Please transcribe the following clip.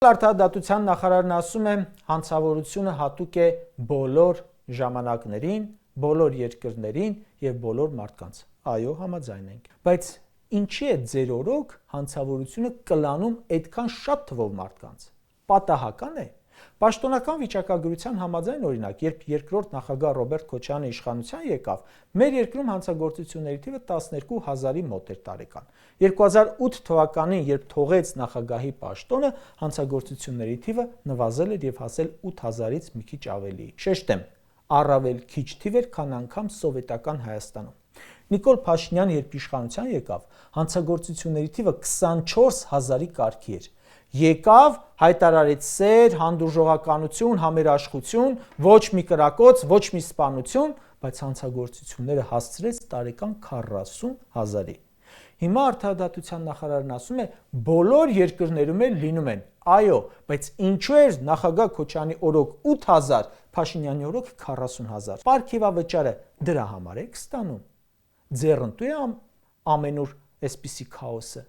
Արտահայտության նախարարն ասում է, հանցավորությունը հատուկ է բոլոր ժամանակներին, բոլոր երկրներին եւ բոլոր մարդկանց։ Այո, համաձայն ենք։ Բայց ինչի է ձեր օրոք հանցավորությունը կլանում այդքան շատ թվով մարդկանց։ Պատահական է։ Պաշտոնական վիճակագրության համաձայն, օրինակ, երբ երկրորդ նախագահ Ռոբերտ Քոչարյանը իշխանության եկավ, մեր երկրում հանցագործությունների թիվը 12,000-ի մոտ էր տարեկան։ 2008 թվականին, երբ թողեց նախագահի պաշտոնը, հանցագործությունների թիվը նվազել էր եւ հասել 8000-ից մի քիչ ավելի։ Շեշտեմ, առավել քիչ թիվ էր, քան անգամ սովետական Հայաստանում։ Նիկոլ Փաշինյանը, երբ իշխանության եկավ, հանցագործությունների թիվը 24000-ի կարգի էր։ Եկավ, հայտարարեց սեր, հանդուրժողականություն, համերաշխություն, ոչ մի կրակոց, ոչ մի սպանություն, բայց հանցագործությունները հասցրեց տարեկան 40000-ի։ Հիմա արտահայտության նախարարն ասում է, բոլոր երկրներում էլ լինում են։ Այո, բայց ինչու էր նախագահ Քոչարյանի օրոք 8000, Փաշինյանի օրոք 40000։ Պարգևավճարը դրա համար եք ստանում։ Ձեռնտու է ամենուր այսպիսի քաոսը։